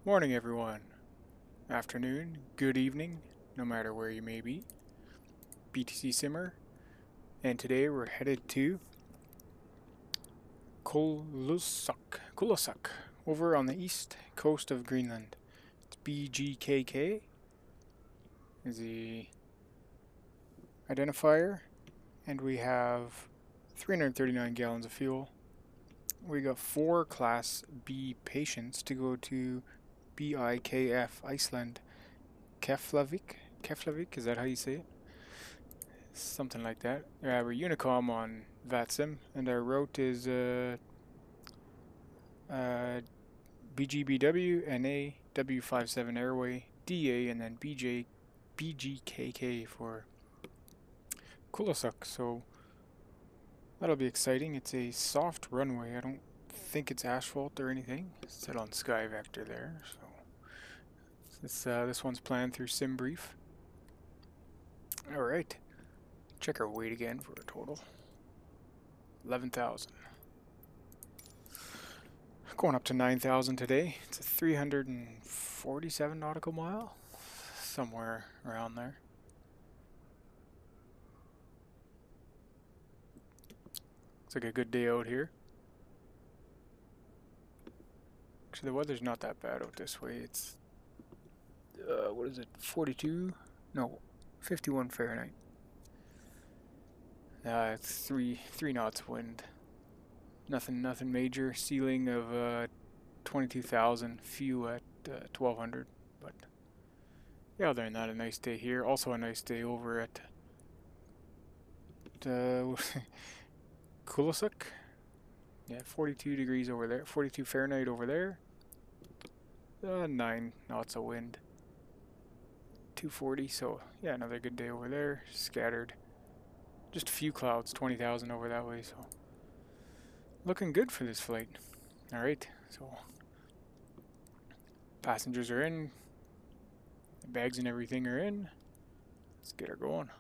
Morning, everyone. Afternoon, good evening, no matter where you may be. BTC Simmer, and today we're headed to Kulusuk, over on the east coast of Greenland. It's BGKK is the identifier, and we have 339 gallons of fuel. We got 4 Class B patients to go to BIKF, Iceland. Keflavik, is that how you say it? Something like that. We're unicom on Vatsim, and our route is BGBW NA W57 Airway DA, and then BGKK for Kulusuk. So that'll be exciting. It's a soft runway. I don't think it's asphalt or anything. It's set on Sky Vector there. So this one's planned through SimBrief. All right. Check our weight again for a total. 11,000. Going up to 9,000 today. It's a 347 nautical mile. Somewhere around there. Looks like a good day out here. Actually, the weather's not that bad out this way. It's, what is it, 42? No, 51 Fahrenheit. It's three knots wind. Nothing major. Ceiling of 22,000. Few at 1,200. But yeah, other than that, a nice day here. Also a nice day over at Kulusuk. Yeah, 42 degrees over there. 42 Fahrenheit over there. 9 knots of wind. 240. So yeah, another good day over there. Scattered. Just a few clouds. 20,000 over that way. So looking good for this flight. All right. So passengers are in. The bags and everything are in. Let's get her going.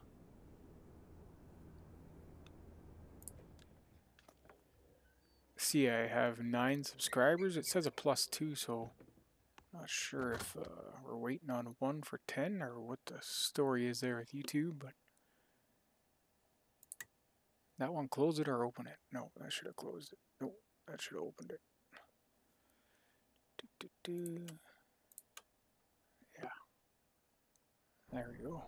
See, I have 9 subscribers. It says a +2, so not sure if we're waiting on 1 for 10 or what the story is there with YouTube, but that one, close it or open it? No, that should have closed it. No, that should have opened it. Yeah. There we go.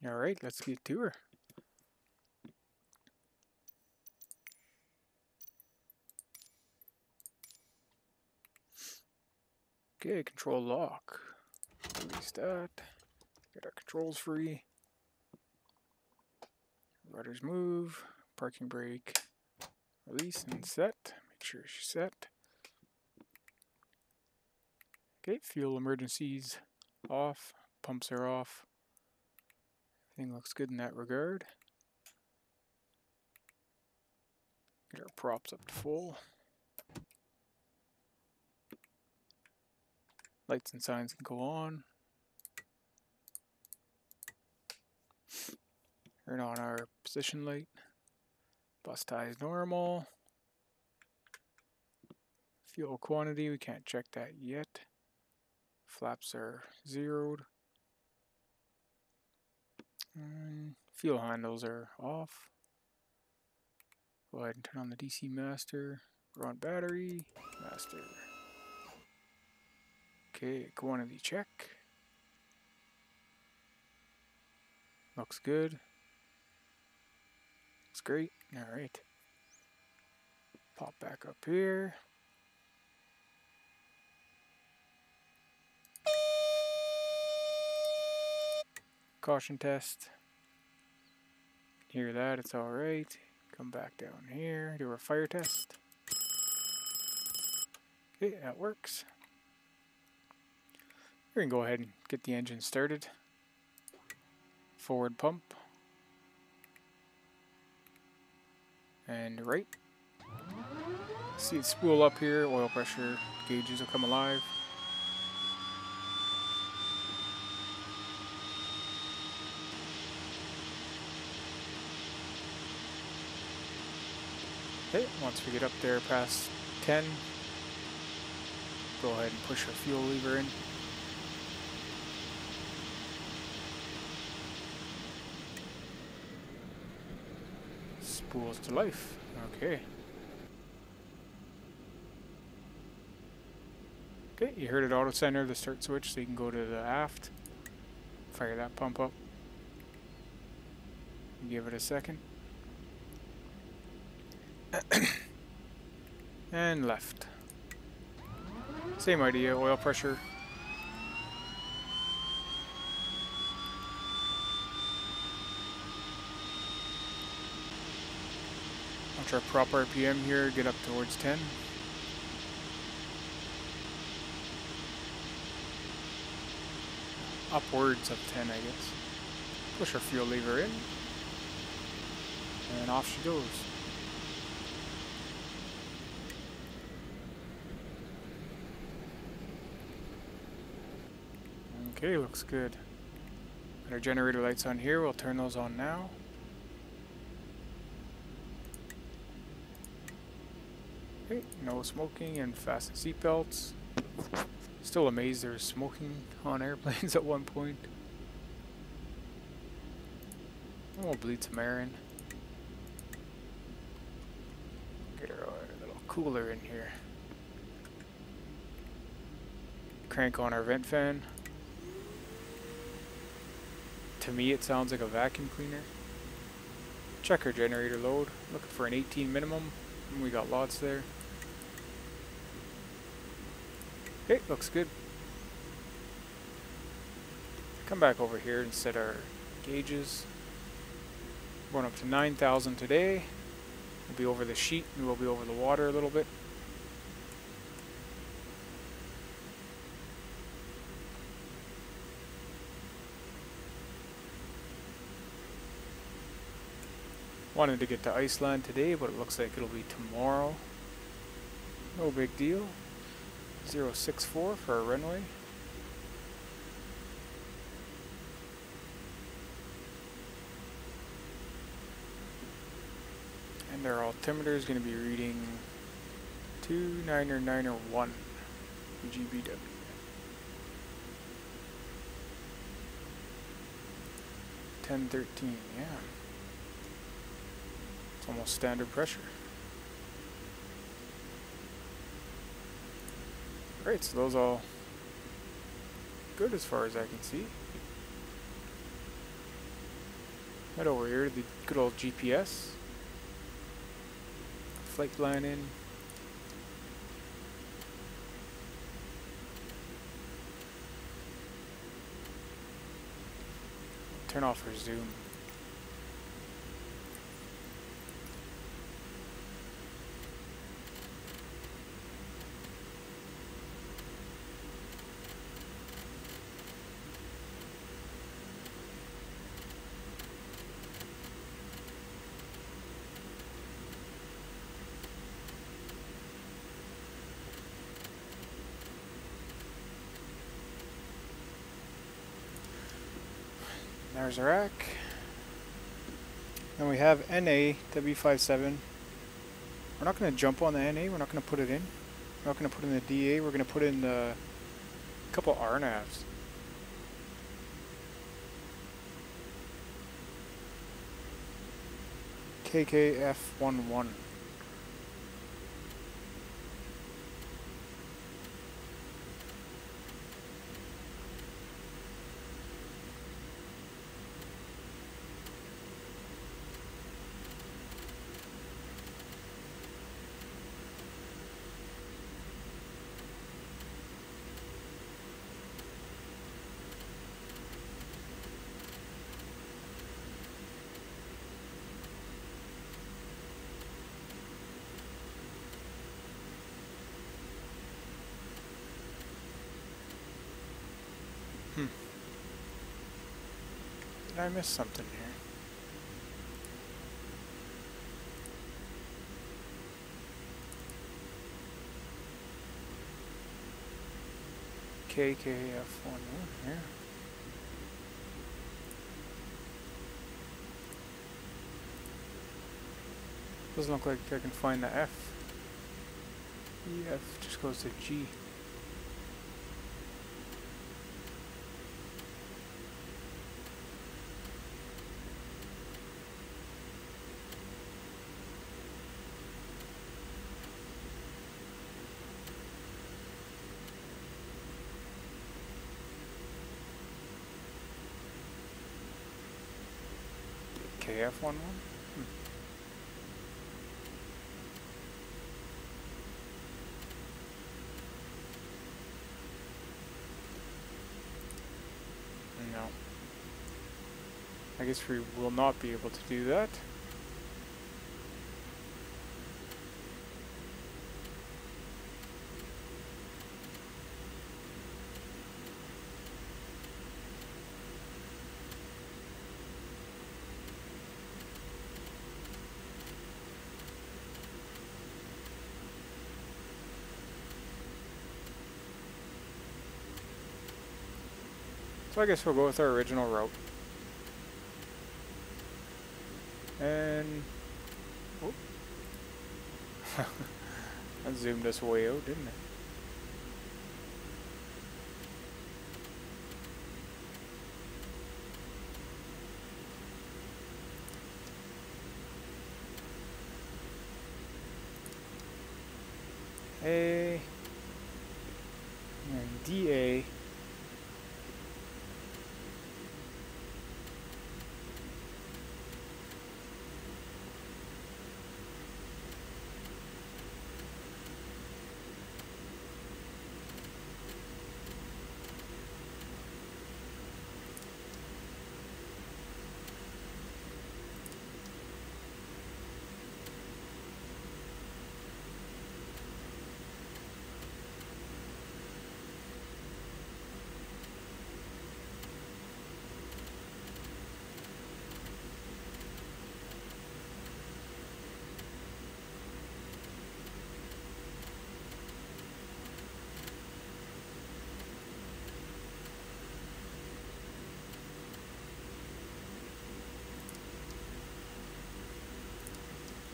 Alright, let's get to her. Okay, control lock. Release that. Get our controls free. Rudders move. Parking brake. Release and set. Make sure she's set. Okay, fuel emergencies off. Pumps are off. Everything looks good in that regard. Get our props up to full. Lights and signs can go on. Turn on our position light. Bus tie is normal. Fuel quantity, we can't check that yet. Flaps are zeroed. Fuel handles are off. Go ahead and turn on the DC master. We're on battery. Master. Okay, quantity check. Looks good. Looks great. Alright. Pop back up here. Caution test. Hear that, it's alright. Come back down here, do our fire test. Okay, that works. We can go ahead and get the engine started. Forward pump. And right. See it spool up here, oil pressure gauges will come alive. Okay, once we get up there past 10, go ahead and push our fuel lever in. Spools to life. Okay. Okay, you heard it auto center the start switch, so you can go to the aft. Fire that pump up. Give it a second. And left. Same idea, oil pressure. Watch our prop RPM here, get up towards 10. Upwards of 10, I guess. Push our fuel lever in. And off she goes. Okay, looks good. Got our generator lights on here, we'll turn those on now. Okay, no smoking and fasten seatbelts. Still amazed there's smoking on airplanes at one point. We'll bleed some air in. Get our little cooler in here. Crank on our vent fan. To me it sounds like a vacuum cleaner. Check our generator load. Looking for an 18 minimum. And we got lots there. Okay, looks good. Come back over here and set our gauges. Going up to 9,000 today. We'll be over the sheet and we'll be over the water a little bit. Wanted to get to Iceland today, but it looks like it'll be tomorrow. No big deal. 064 for our runway. And our altimeter is going to be reading 29901 BGBW. $10.13, yeah. It's almost standard pressure. Great, so those all good as far as I can see. Head over here to the good old GPS. Flight plan in. Turn off our zoom. Narsarsauq. Then we have NA W57. We're not going to jump on the NA, we're not going to put it in. We're not going to put in the DA, we're going to put in a couple RNAVs. KKF11. Did I miss something here? KKF11 here. Doesn't look like I can find the F. The F just goes to G. KF11? No. I guess we will not be able to do that. So I guess we'll go with our original route. And oh. That zoomed us way out, didn't it? A and DA.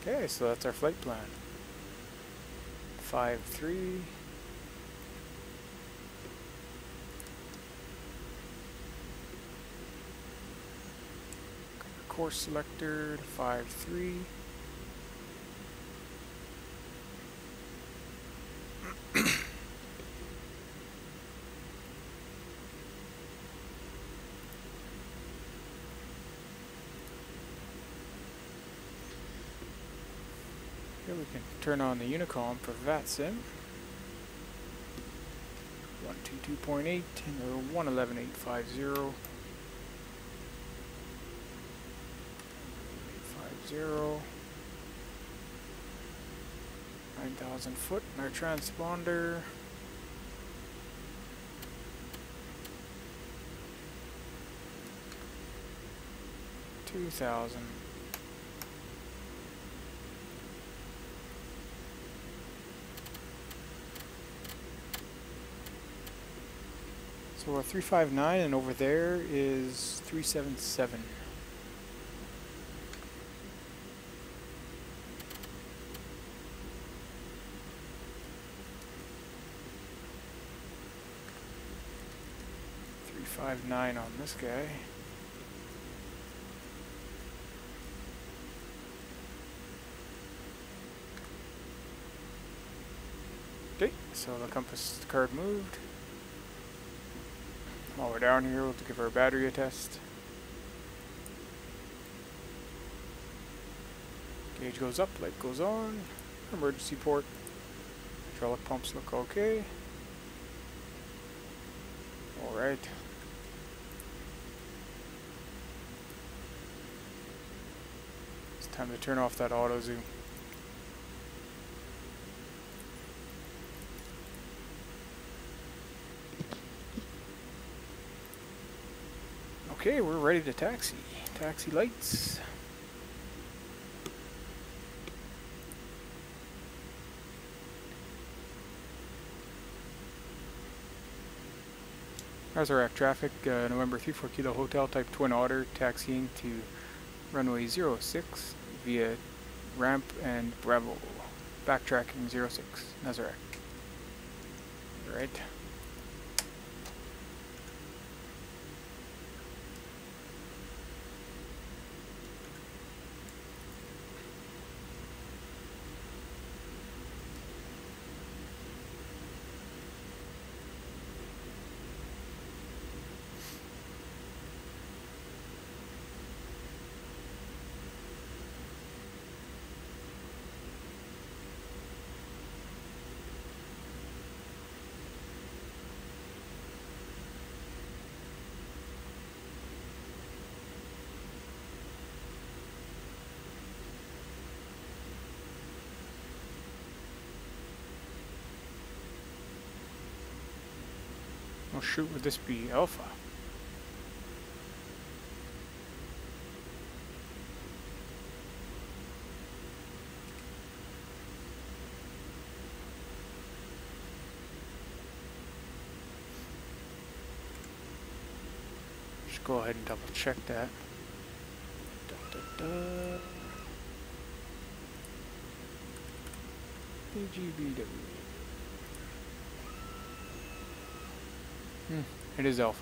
Okay, so that's our flight plan. 5-3. Course selector, 5-3. Here we can turn on the unicom for Vatsim. 122.8 or 111.850. 850. 9,000 foot in our transponder. $2,000. So we're 359 and over there is 377. $359 on this guy. Okay, so the compass card moved. While we're down here, we'll give our battery a test. Gauge goes up, light goes on. Emergency port. Hydraulic pumps look okay. Alright. It's time to turn off that auto zoom. Okay, we're ready to taxi. Taxi lights. Narsarsauq traffic, November 34 Kilo Hotel Type Twin Otter, taxiing to runway 06 via ramp and Bravo. Backtracking 06, Narsarsauq. Right. Oh shoot, would this be Alpha? Just go ahead and double check that. BGBW. It is Alpha.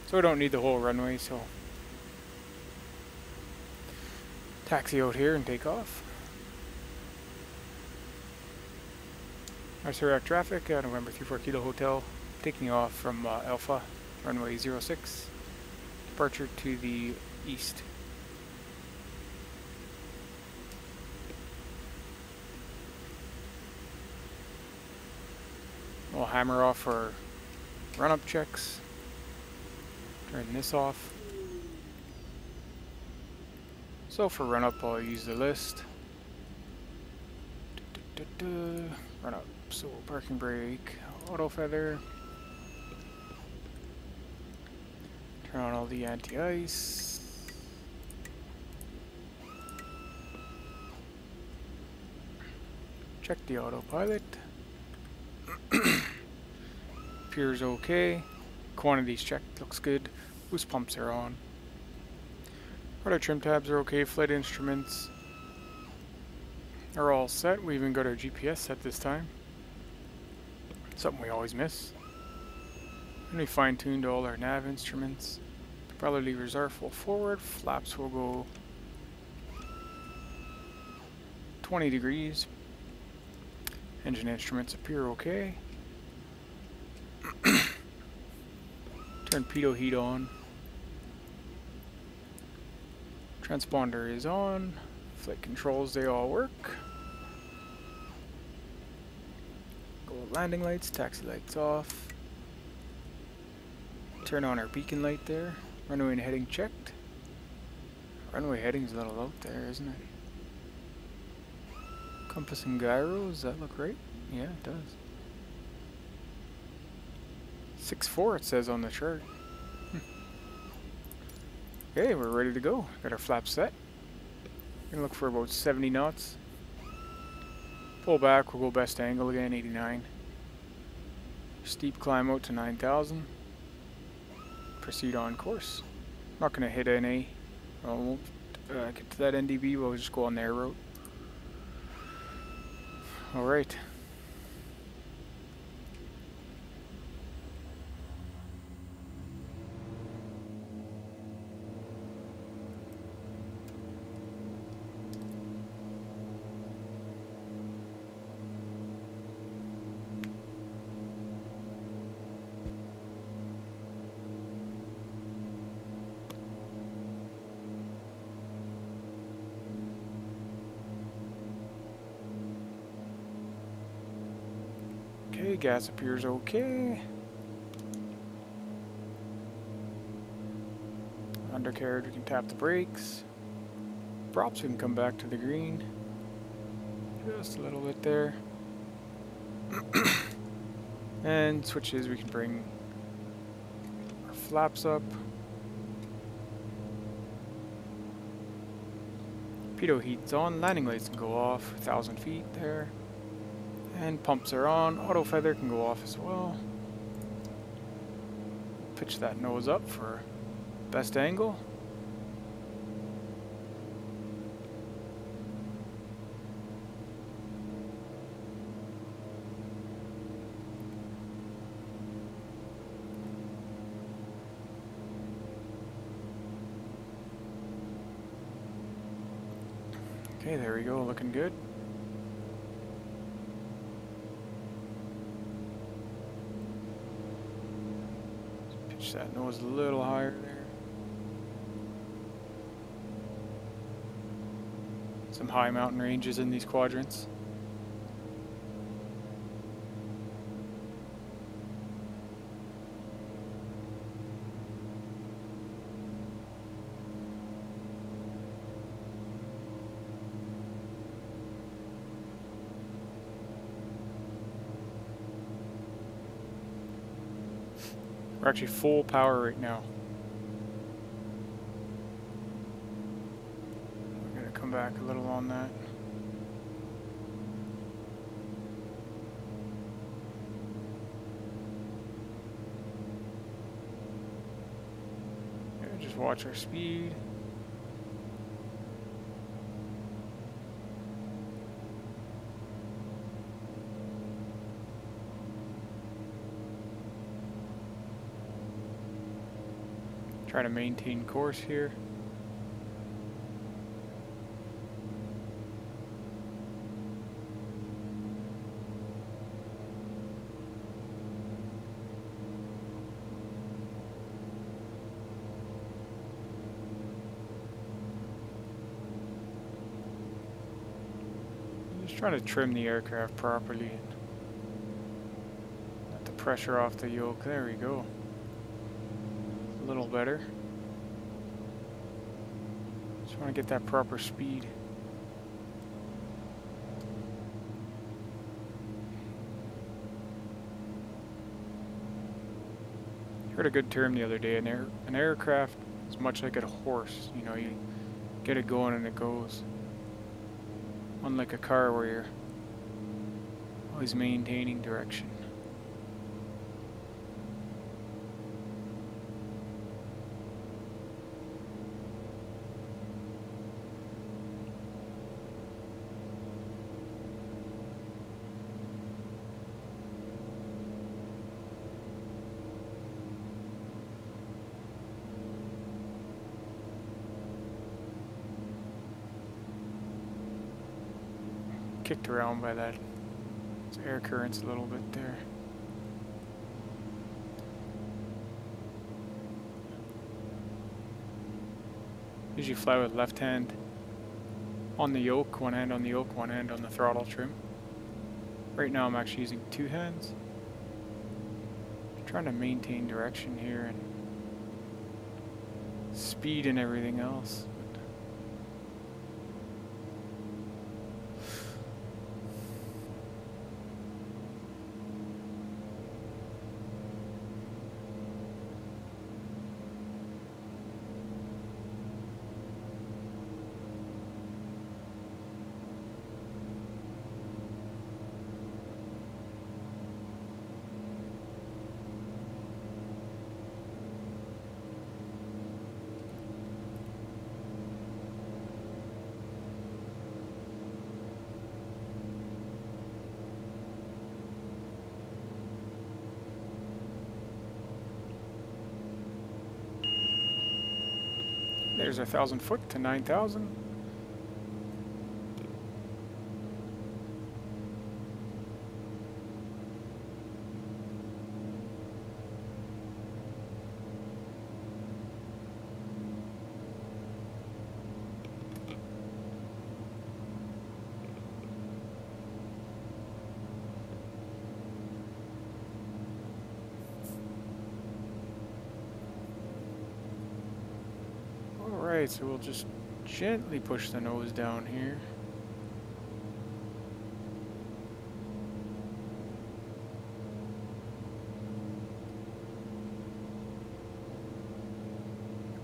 So we don't need the whole runway, so taxi out here and take off. Narsarsauq traffic, November 34 Kilo Hotel, taking off from Alpha, runway 06, departure to the east. We'll hammer off for run-up checks, turn this off. So for run-up I'll use the list. Run-up. So parking brake, auto feather, turn on all the anti-ice, check the autopilot, appears okay, quantities checked, looks good, boost pumps are on, rudder trim tabs are okay, flight instruments are all set. We even got our GPS set this time. Something we always miss. And we fine-tuned all our nav instruments. Propeller levers are full forward. Flaps will go 20 degrees. Engine instruments appear okay. Turn pitot heat on. Transponder is on. Flight controls, they all work. Landing lights, taxi lights off. Turn on our beacon light there. Runway and heading checked. Runway heading's a little out there, isn't it? Compass and gyro, does that look right? Yeah, it does. 6-4 it says on the chart. Okay, we're ready to go. Got our flaps set. Gonna look for about 70 knots. Pull back, we'll go best angle again, 89. Steep climb out to 9,000. Proceed on course. Not going to hit NA. I won't get to that NDB, we'll just go on their route. Alright. Okay, gas appears okay. Undercarriage, we can tap the brakes. Props, we can come back to the green. Just a little bit there. And switches, we can bring our flaps up. Pitot heat's on, landing lights can go off, 1,000 feet there. And pumps are on, auto feather can go off as well. Pitch that nose up for best angle. Okay, there we go, looking good. Pitch that nose a little higher there. Some high mountain ranges in these quadrants. We're actually full power right now. We're gonna come back a little on that. Yeah, just watch our speed. Try to maintain course here. Just trying to trim the aircraft properly and let the pressure off the yoke. There we go. A little better. Just want to get that proper speed. Heard a good term the other day. An aircraft is much like a horse. You know, you get it going and it goes. Unlike a car where you're always maintaining direction. Kicked around by that air currents a little bit there. Usually fly with left hand on the yoke, one hand on the yoke, one hand on the throttle trim. Right now I'm actually using two hands. Trying to maintain direction here and speed and everything else. There's 1,000 foot to 9,000. Alright, so we'll just gently push the nose down here.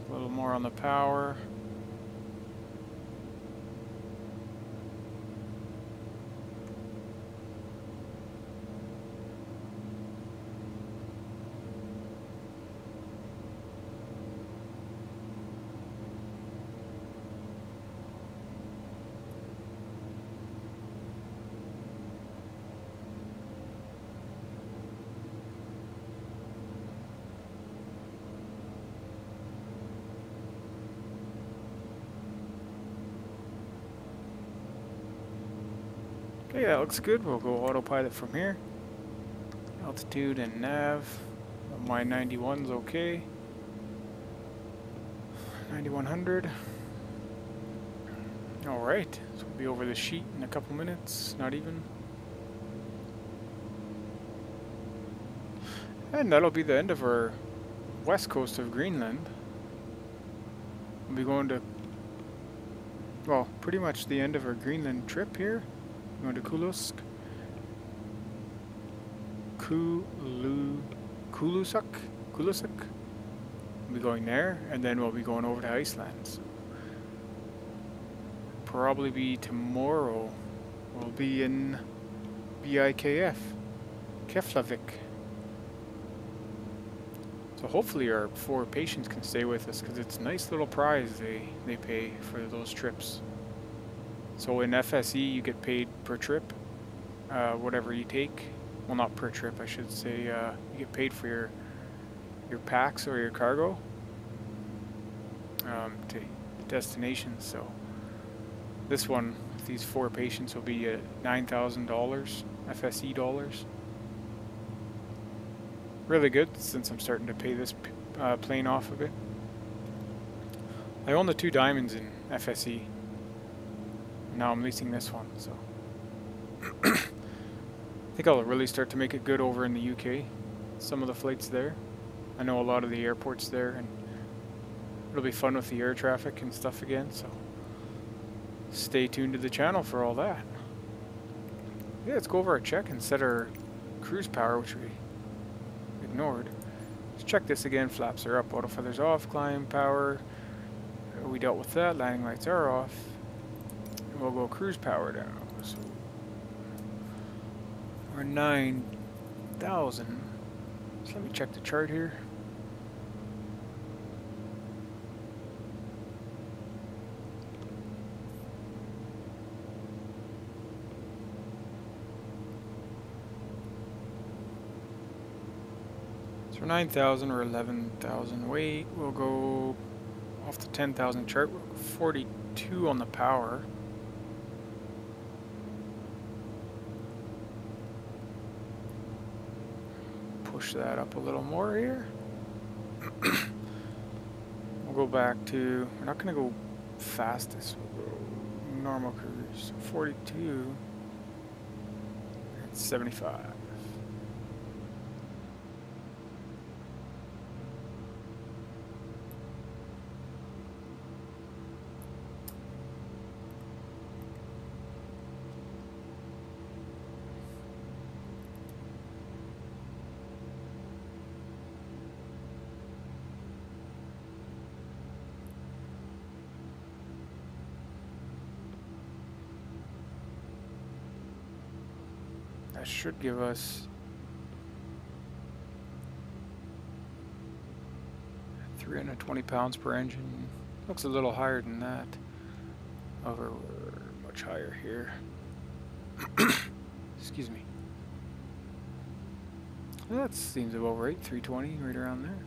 A little more on the power. Okay, that looks good. We'll go autopilot from here. Altitude and nav. My 91's okay. 9100. Alright, so we'll be over the sheet in a couple minutes, not even. And that'll be the end of our west coast of Greenland. We'll be going to, well, pretty much the end of our Greenland trip here. Going to Kulusuk. Kulusuk. We'll be going there, and then we'll be going over to Iceland. So probably be tomorrow. We'll be in BIKF, Keflavik. So hopefully our 4 patients can stay with us, because it's a nice little prize they pay for those trips. So in FSE you get paid per trip, whatever you take. Well, not per trip, I should say. You get paid for your packs or your cargo to destinations. So this one, with these 4 patients, will be $9,000 FSE dollars. Really good, since I'm starting to pay this plane off of it. I own the 2 diamonds in FSE. Now I'm leasing this one, so I think I'll really start to make it good over in the UK. Some of the flights there. I know a lot of the airports there, and it'll be fun with the air traffic and stuff again, so stay tuned to the channel for all that. Yeah, let's go over our check and set our cruise power, which we ignored. Let's check this again. Flaps are up, auto feathers off, climb power. We dealt with that. Landing lights are off. We'll go cruise power down. So we're 9,000. So let me check the chart here. So 9,000 or 11,000 weight. We'll go off the 10,000 chart. We'll go 42 on the power. Push that up a little more here. We'll go back to, we're not going to go fastest, we'll go normal cruise. 42 and 75. That should give us 320 pounds per engine. Looks a little higher than that. However, we're much higher here. Excuse me. Well, that seems about right. 320, right around there.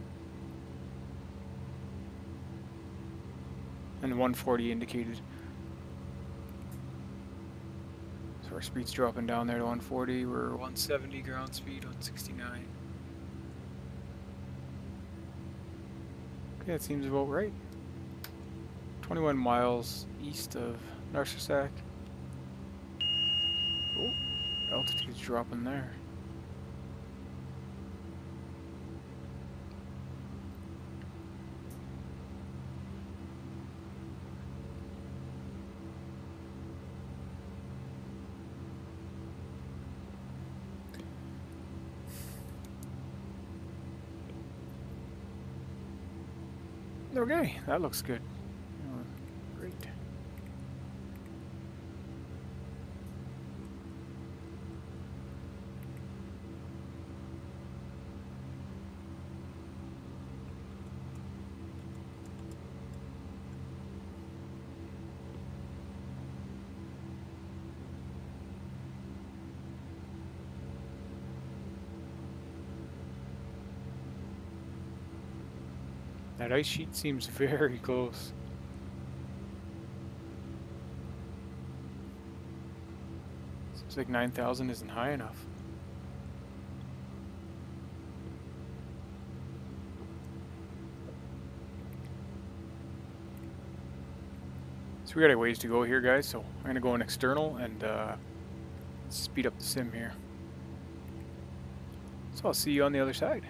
And 140 indicated. Our speed's dropping down there to 140. We're 170 ground speed, 169. Okay, that seems about right. 21 miles east of Narsarsauq. Oh, altitude's dropping there. Okay, that looks good. Great. That ice sheet seems very close. Looks like 9,000 isn't high enough. So we got a ways to go here, guys, so I'm going to go in external and speed up the sim here. So I'll see you on the other side.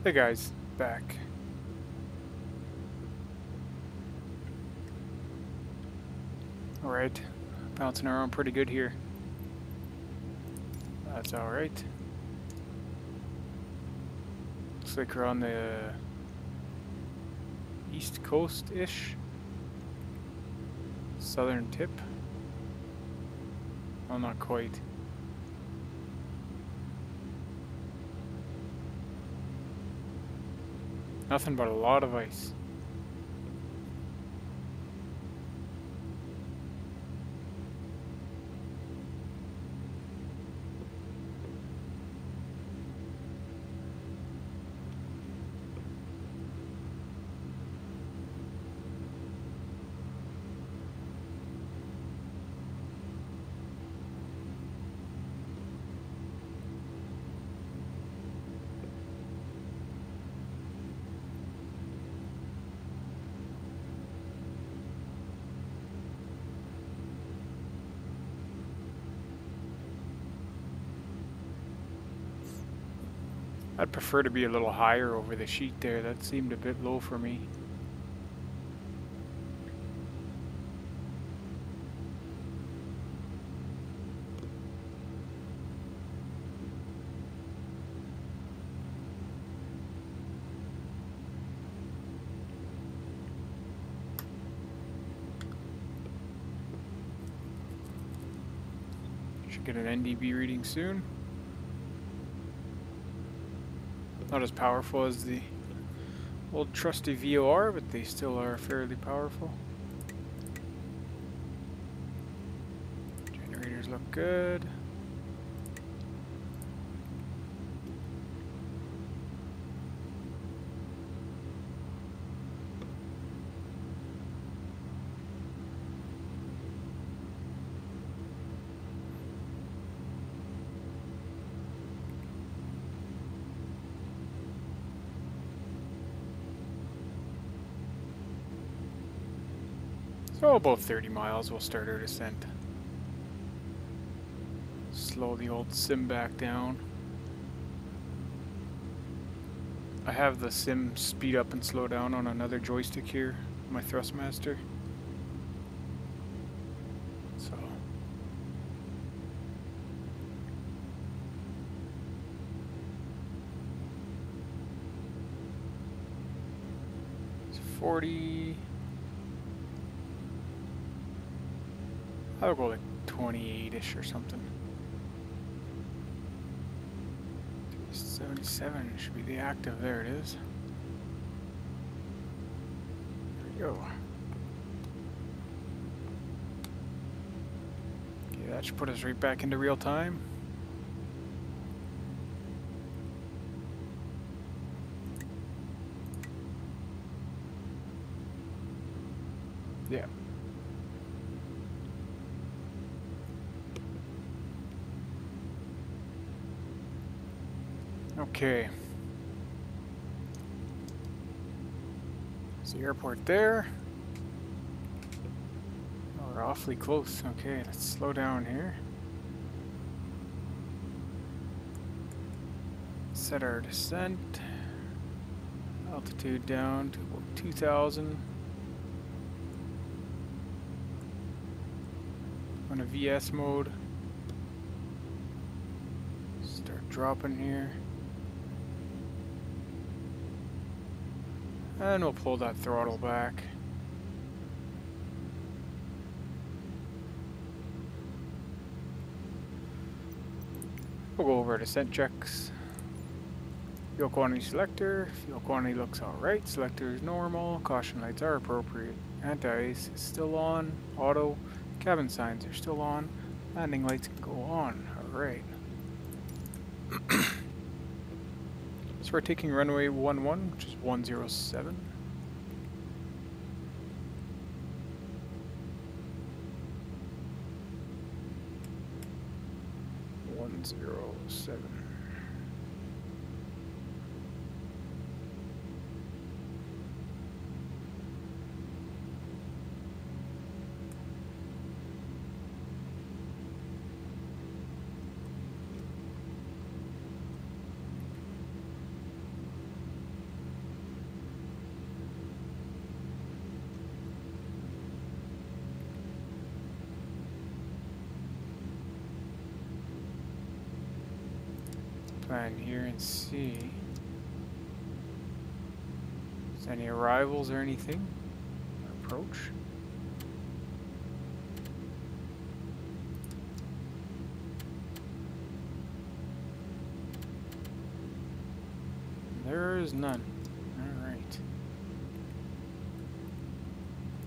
Hey guys, back. Alright, bouncing around pretty good here. That's alright. Looks like we're on the east coast-ish. Southern tip. Well, not quite. Nothing but a lot of ice. I'd prefer to be a little higher over the sheet there. That seemed a bit low for me. Should get an NDB reading soon. Not as powerful as the old trusty VOR, but they still are fairly powerful. Generators look good. So about 30 miles, we'll start our descent. Slow the old sim back down. I have the sim speed up and slow down on another joystick here, my Thrustmaster. So it's 40. I'll go like 28-ish or something. 77 should be the active. There it is. There we go. Okay, that should put us right back into real time. Yeah. Okay. There's the airport there. Oh, we're awfully close. Okay, let's slow down here. Set our descent. Altitude down to about 2,000. On a VS mode. Start dropping here. And we'll pull that throttle back. We'll go over descent checks. Fuel quantity selector. Fuel quantity looks alright. Selector is normal. Caution lights are appropriate. Anti-ice is still on. Auto. Cabin signs are still on. Landing lights can go on. Alright. So we're taking runway 11, which is 107. plan here and see if there's any arrivals or anything. Approach. There is none. Alright.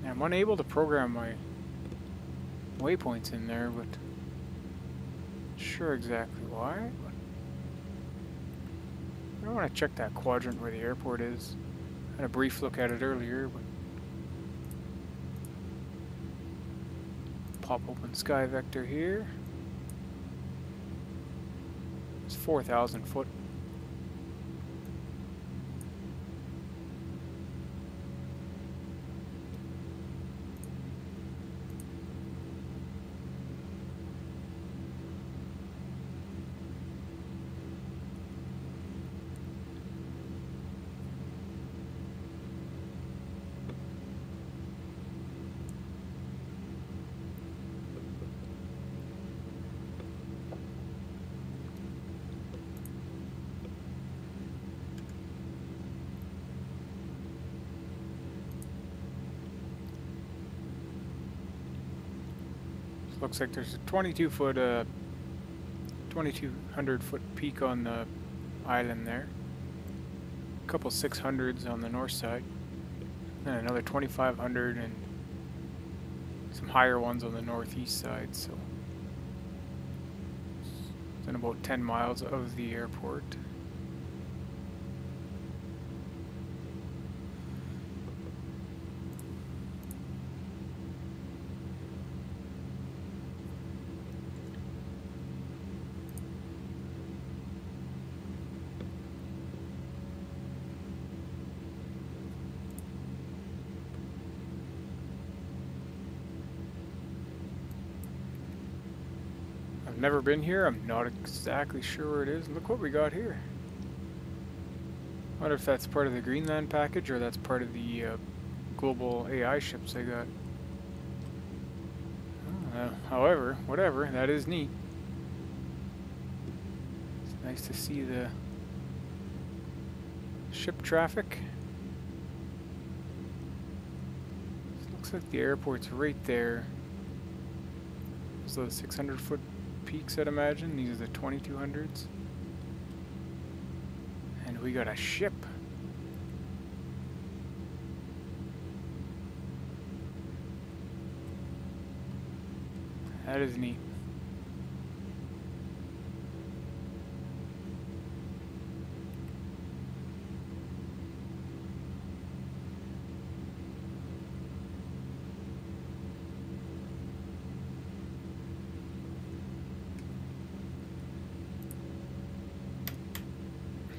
I'm unable to program my waypoints in there, but not sure exactly why. But I want to check that quadrant where the airport is. I had a brief look at it earlier, but pop open sky vector here. It's 4,000 foot. Looks like there's a 2,200 foot peak on the island there. A couple 600s on the north side. And another 2,500 and some higher ones on the northeast side. So within about 10 miles of the airport. Never been here. I'm not exactly sure where it is. Look what we got here. Wonder if that's part of the Greenland package or that's part of the global AI ships I got. However, whatever, that is neat. It's nice to see the ship traffic. It looks like the airport's right there. So the 600 foot peaks, I'd imagine. These are the 2,200s. And we got a ship. That is neat.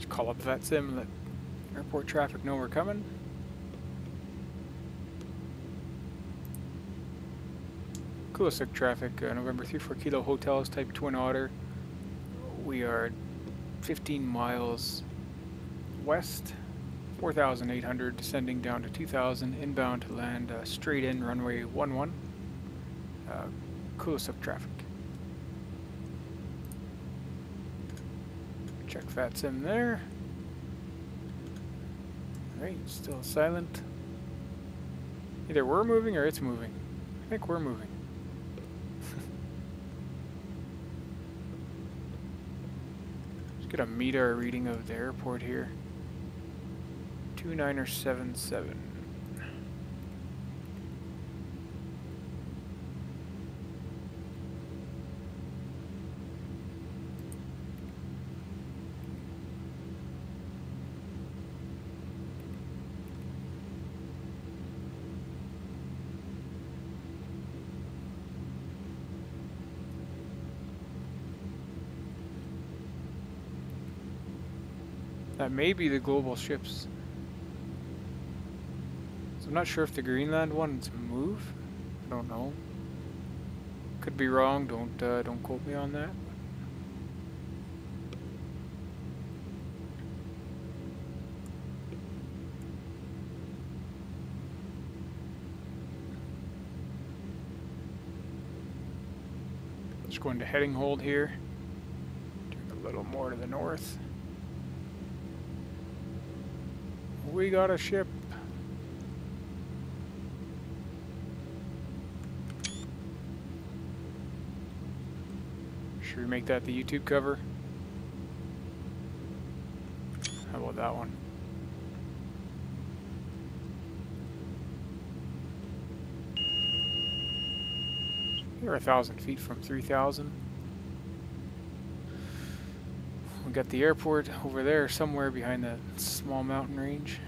Call up Vatsim, let airport traffic know we're coming. Kulusuk traffic, November 34 Kilo Hotels, Type Twin Otter. We are 15 miles west, 4,800, descending down to 2,000, inbound to land straight in, runway 11, Kulusuk traffic. Check Vatsim there. Alright, still silent. Either we're moving or it's moving. I think we're moving. Let's get a meter reading of the airport here. 2977. That may be the global ships. So I'm not sure if the Greenland ones move. I don't know. Could be wrong. Don't quote me on that. Just going to heading hold here. Turn the little more to the north. We got a ship. Should we make that the YouTube cover? How about that one? We're 1,000 feet from 3,000. We got the airport over there somewhere behind that small mountain range.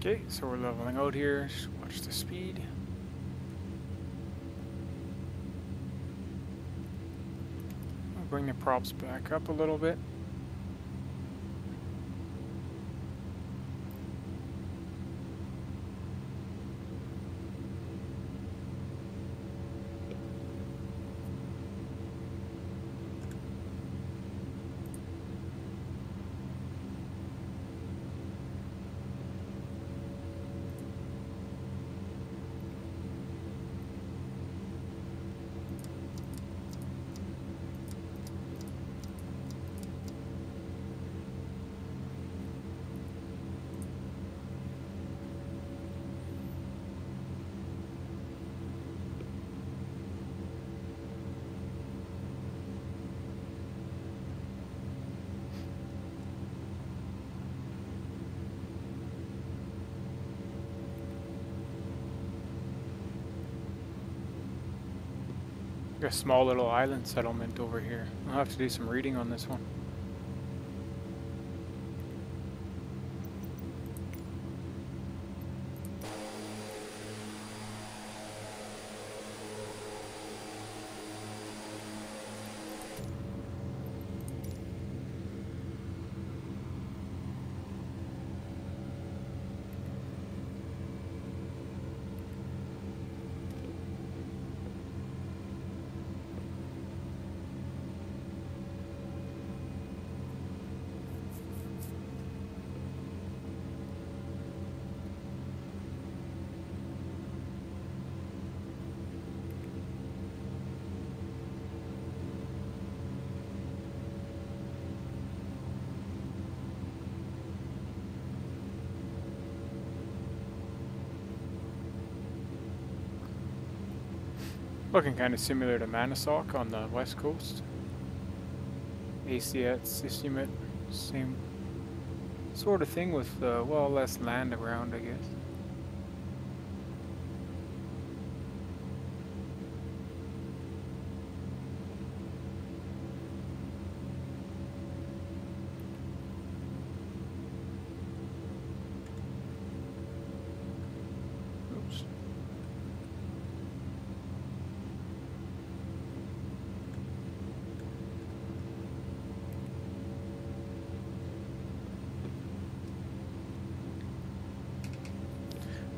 Okay, so we're leveling out here. Just watch the speed. I'll bring the props back up a little bit. A small little island settlement over here. I'll have to do some reading on this one. Looking kind of similar to Narsarsauq on the west coast. Iceland, same sort of thing with, well, less land around, I guess.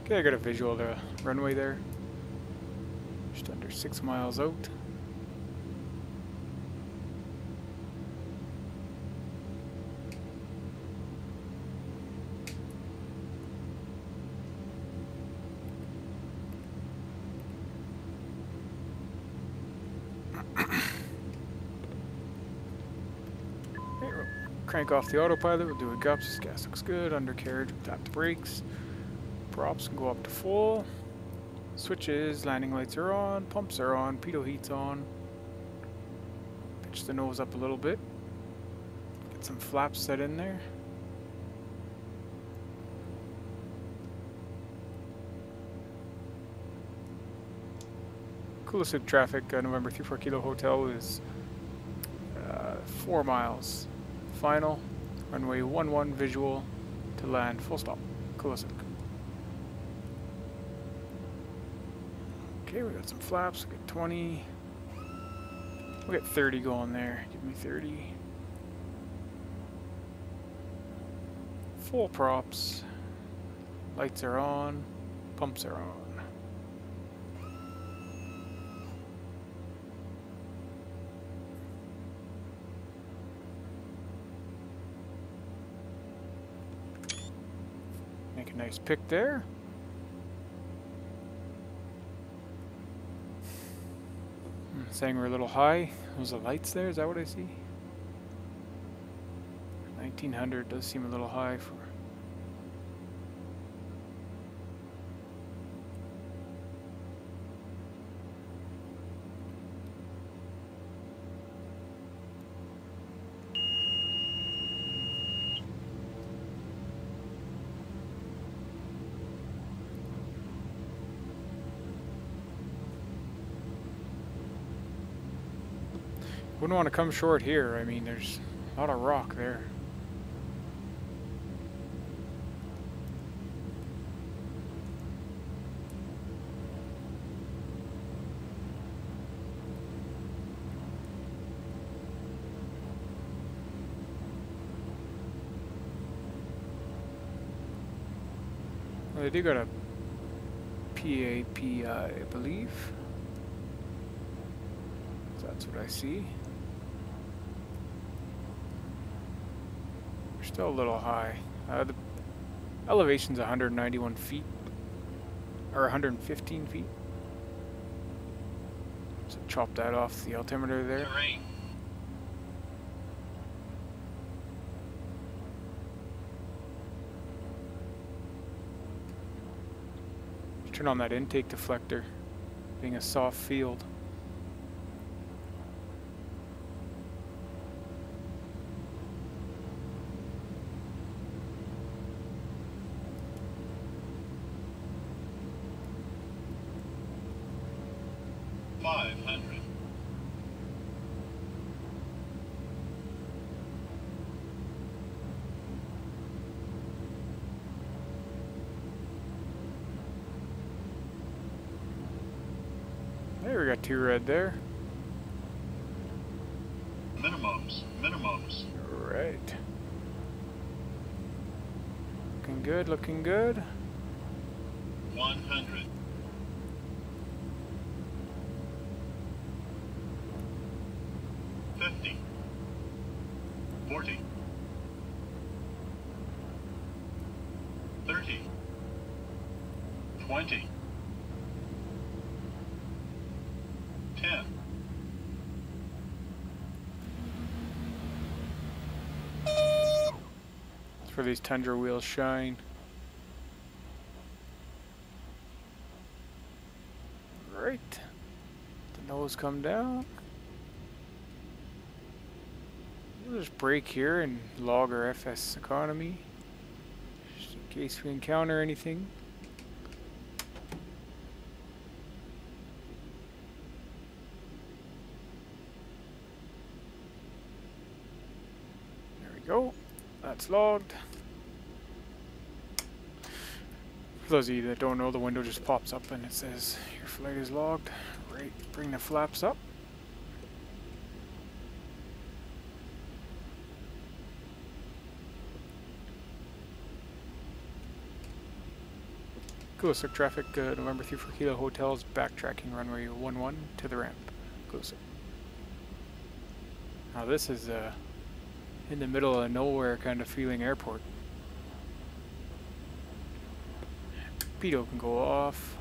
Okay, I got a visual of the runway there. Just under 6 miles out. Crank off the autopilot, we'll do a gups, gas looks good, undercarriage, we'll tap the brakes. Props can go up to full. Switches, landing lights are on, pumps are on, pitot heat's on. Pitch the nose up a little bit. Get some flaps set in there. Kulusuk traffic, November 34 Kilo Hotel is 4 miles. Final, runway 11 visual to land, full stop, Kulusuk. Okay, we got some flaps, we got 20. We got 30 going there, give me 30. Full props, lights are on, pumps are on. Make a nice pick there. Saying we're a little high. Those the lights there, is that what I see? 1900 does seem a little high for... Wouldn't want to come short here. I mean, there's a lot of rock there. Well, they do got a PAP, I believe. That's what I see. Still a little high. The elevation's 191 feet, or 115 feet. So chop that off the altimeter there. Terrain. Turn on that intake deflector, being a soft field. There, we got 2 red there. Minimums. Right. Looking good, looking good. 100. 50. 40. 30. 20. 10. That's where these Tundra wheels shine. Right. The nose come down. We'll just brake here and log our FS economy, just in case we encounter anything. Go. That's logged. For those of you that don't know, the window just pops up and it says your flight is logged. Right, bring the flaps up. Kulusuk traffic, November 34 Kilo Hotels, backtracking runway 11 to the ramp. Kulusuk. Now this is in the middle of nowhere kind of feeling airport. Torpedo can go off.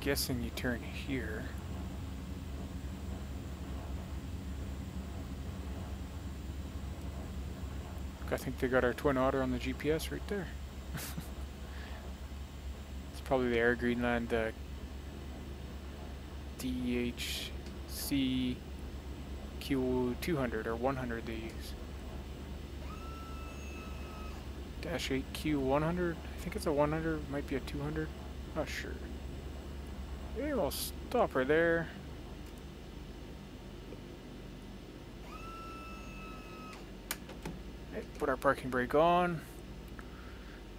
guessing you turn here. I think they got our Twin Otter on the GPS right there. It's probably the Air Greenland DHC Q200 or 100 they use. Dash 8 Q100? I think it's a 100, might be a 200. Not sure. Okay, we'll stop her there. Okay, put our parking brake on.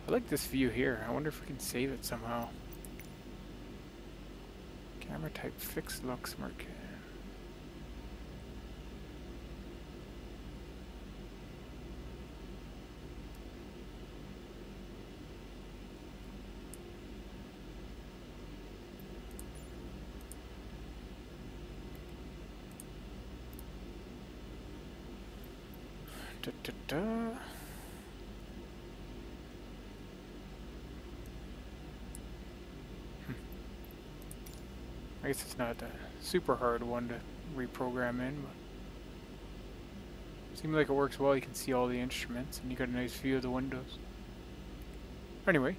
I like this view here. I wonder if we can save it somehow. Camera type fixed lux mark. Da, da, da. I guess it's not a super hard one to reprogram in, but seems like it works well. You can see all the instruments and you got a nice view of the windows. Anyway,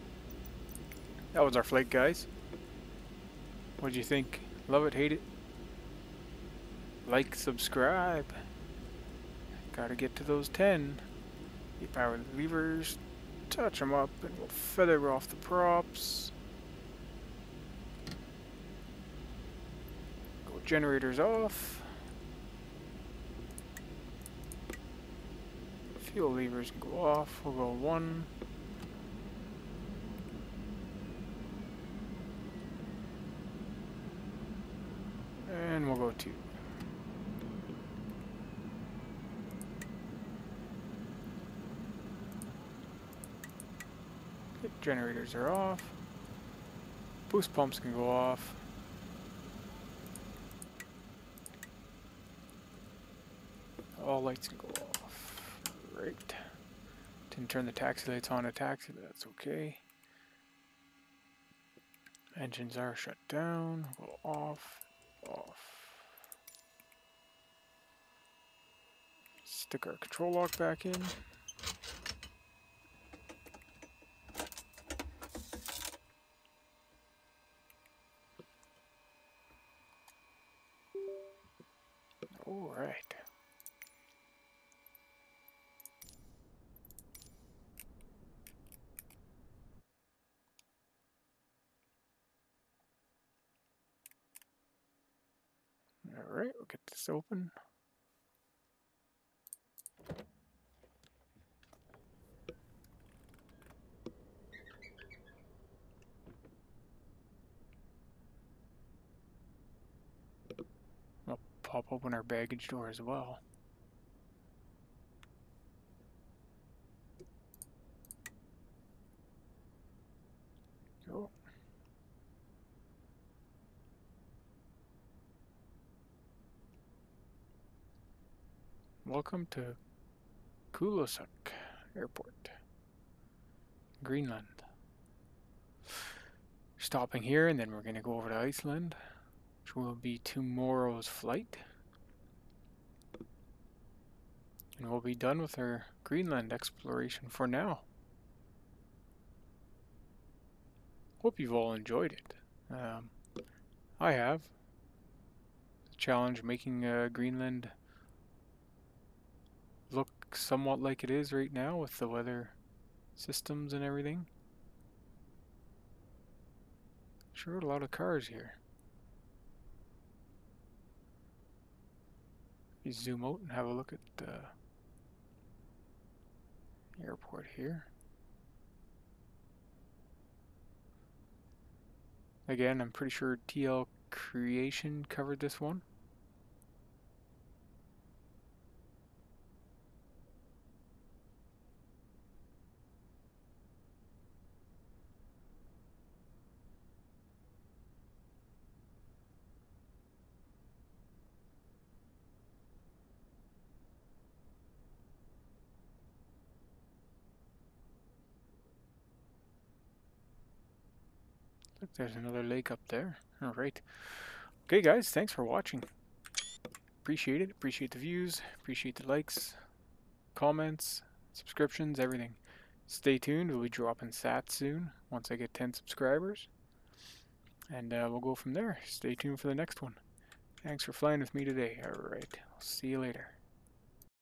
that was our flight, guys. What'd you think? Love it, hate it? Like, subscribe. Gotta get to those 10. You power the levers, touch them up, and we'll feather off the props. Go generators off. Fuel levers can go off. We'll go 1. And we'll go 2. Okay, generators are off. Boost pumps can go off. All lights can go off. Right. Didn't turn the taxi lights on a taxi, but that's okay. Engines are shut down. Go off. Off. Stick our control lock back in. All right. All right, we'll get this open. We'll pop open our baggage door as well. Go. Welcome to Kulusuk Airport, Greenland. Stopping here, and then we're going to go over to Iceland, which will be tomorrow's flight. And we'll be done with our Greenland exploration for now. Hope you've all enjoyed it. I have. The challenge making Greenland look somewhat like it is right now with the weather systems and everything. Sure, a lot of cars here. You zoom out and have a look at the airport here. Again, I'm pretty sure TL Creation covered this one. there's another lake up there. All right. Okay, guys, thanks for watching. Appreciate it. Appreciate the views. Appreciate the likes, comments, subscriptions, everything. Stay tuned. We'll be dropping sats soon once I get 10 subscribers. And we'll go from there. Stay tuned for the next one. Thanks for flying with me today. Alright, I'll see you later.